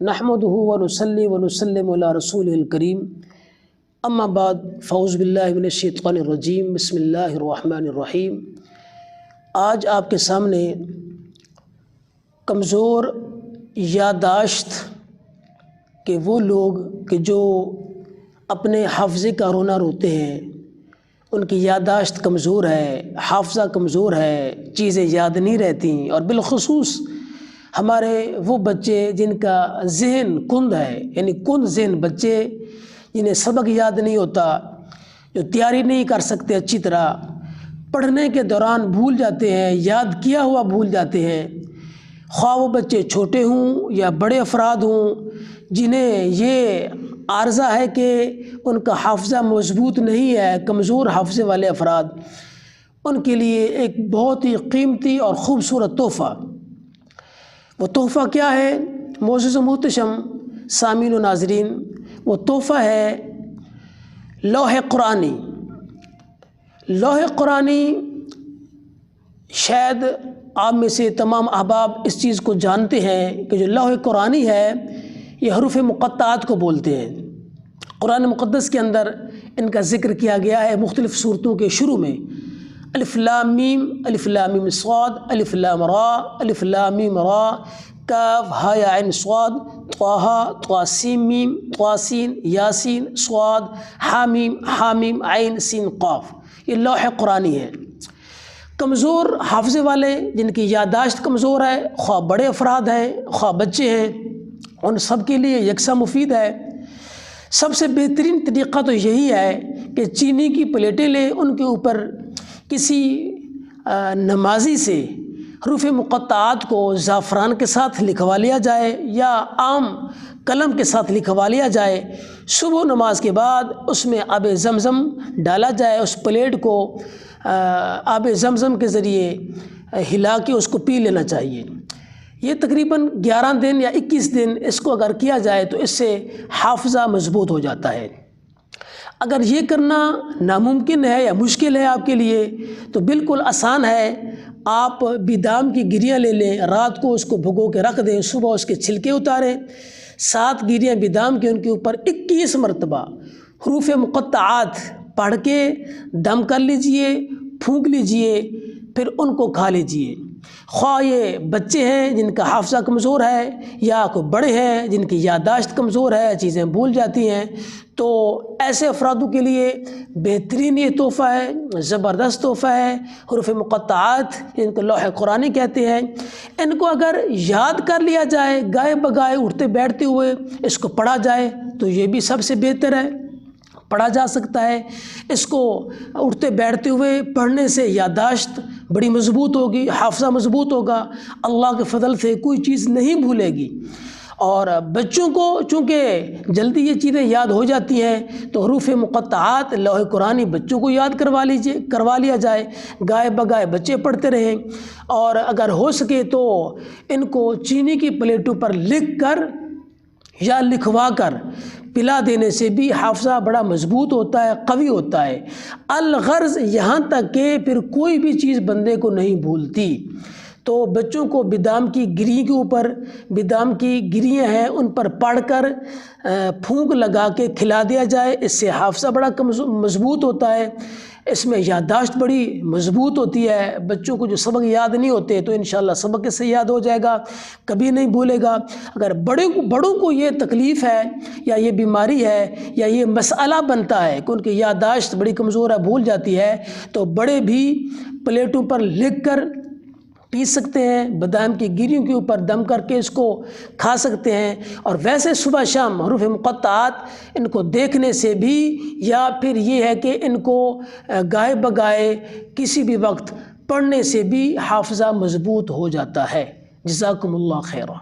نحمده ونصلي ونسلم علی رسول الکریم اما بعد فاعوذ باللہ من الشیطان الرجیم بسم اللہ الرحمن الرحیم۔ آج آپ کے سامنے کمزور یادداشت کہ وہ لوگ کہ جو اپنے حافظے کا رونا روتے ہیں، ان کی یادداشت کمزور ہے، حافظہ کمزور ہے، چیزیں یاد نہیں رہتی، اور بالخصوص ہمارے وہ بچے جن کا ذہن کند ہے، یعنی کند ذہن بچے جنہیں سبق یاد نہیں ہوتا، جو تیاری نہیں کر سکتے اچھی طرح، پڑھنے کے دوران بھول جاتے ہیں، یاد کیا ہوا بھول جاتے ہیں، خواہ وہ بچے چھوٹے ہوں یا بڑے افراد ہوں جنہیں یہ عارضہ ہے کہ ان کا حافظہ مضبوط نہیں ہے، کمزور حافظے والے افراد، ان کے لیے ایک بہت ہی قیمتی اور خوبصورت تحفہ۔ وہ تحفہ کیا ہے معزز و محتشم سامعین و ناظرین؟ وہ تحفہ ہے لوح قرآنی۔ لوح قرآنی شاید آپ میں سے تمام احباب اس چیز کو جانتے ہیں کہ جو لوح قرآنی ہے یہ حروف مقطعات کو بولتے ہیں۔ قرآن مقدس کے اندر ان کا ذکر کیا گیا ہے مختلف صورتوں کے شروع میں، الف لام میم، الف لام میم صاد، الف لام را، الف لام میم را، کاف ہا یا عین صاد، طٰہٰ طٰ سین میم، طٰ سین یاسین صاد، حامیم عین سین قاف۔ یہ لوح قرآنی ہے۔ کمزور حافظے والے جن کی یادداشت کمزور ہے، خواہ بڑے افراد ہیں خواہ بچے ہیں، ان سب کے لیے یکساں مفید ہے۔ سب سے بہترین طریقہ تو یہی ہے کہ چینی کی پلیٹیں لیں، ان کے اوپر کسی نمازی سے حروف مقطعات کو زعفران کے ساتھ لکھوا لیا جائے یا عام قلم کے ساتھ لکھوا لیا جائے، صبح نماز کے بعد اس میں آب زمزم ڈالا جائے، اس پلیٹ کو آب زمزم کے ذریعے ہلا کے اس کو پی لینا چاہیے۔ یہ تقریباً 11 دن یا 21 دن اس کو اگر کیا جائے تو اس سے حافظہ مضبوط ہو جاتا ہے۔ اگر یہ کرنا ناممکن ہے یا مشکل ہے آپ کے لیے تو بالکل آسان ہے، آپ بادام کی گریاں لے لیں، رات کو اس کو بھگو کے رکھ دیں، صبح اس کے چھلکے اتاریں، 7 گریاں بادام کے ان کے اوپر 21 مرتبہ حروف مقطعات پڑھ کے دم کر لیجئے، پھونک لیجئے، پھر ان کو کھا لیجئے۔ خواہ یہ بچے ہیں جن کا حافظہ کمزور ہے یا کوئی بڑے ہیں جن کی یادداشت کمزور ہے، چیزیں بھول جاتی ہیں، تو ایسے افرادوں کے لیے بہترین یہ تحفہ ہے، زبردست تحفہ ہے۔ حروف مقطعات جن کو لوح قرآنی کہتے ہیں، ان کو اگر یاد کر لیا جائے، گائے بگائے اٹھتے بیٹھتے ہوئے اس کو پڑھا جائے تو یہ بھی سب سے بہتر ہے، پڑھا جا سکتا ہے۔ اس کو اٹھتے بیٹھتے ہوئے پڑھنے سے یادداشت بڑی مضبوط ہوگی، حافظہ مضبوط ہوگا، اللہ کے فضل سے کوئی چیز نہیں بھولے گی۔ اور بچوں کو چونکہ جلدی یہ چیزیں یاد ہو جاتی ہیں تو حروف مقطعات لوح قرآنی بچوں کو یاد کروا لیا جائے، گائے بگائے بچے پڑھتے رہیں، اور اگر ہو سکے تو ان کو چینی کی پلیٹوں پر لکھ کر یا لکھوا کر پلا دینے سے بھی حافظہ بڑا مضبوط ہوتا ہے، قوی ہوتا ہے۔ الغرض یہاں تک کہ پھر کوئی بھی چیز بندے کو نہیں بھولتی۔ تو بچوں کو بادام کی گری کے اوپر، بادام کی گریاں ہیں ان پر پڑھ کر پھونک لگا کے کھلا دیا جائے، اس سے حافظہ بڑا مضبوط ہوتا ہے، اس میں یادداشت بڑی مضبوط ہوتی ہے۔ بچوں کو جو سبق یاد نہیں ہوتے تو انشاءاللہ سبق اس سے یاد ہو جائے گا، کبھی نہیں بھولے گا۔ اگر بڑوں کو یہ تکلیف ہے یا یہ بیماری ہے یا یہ مسئلہ بنتا ہے کہ ان کی یادداشت بڑی کمزور ہے، بھول جاتی ہے، تو بڑے بھی پلیٹوں پر لکھ کر پی سکتے ہیں، بادام کی گریوں کے اوپر دم کر کے اس کو کھا سکتے ہیں۔ اور ویسے صبح شام حروف مقطعات ان کو دیکھنے سے بھی، یا پھر یہ ہے کہ ان کو گائے بگائے کسی بھی وقت پڑھنے سے بھی حافظہ مضبوط ہو جاتا ہے۔ جزاکم اللہ خیرہ۔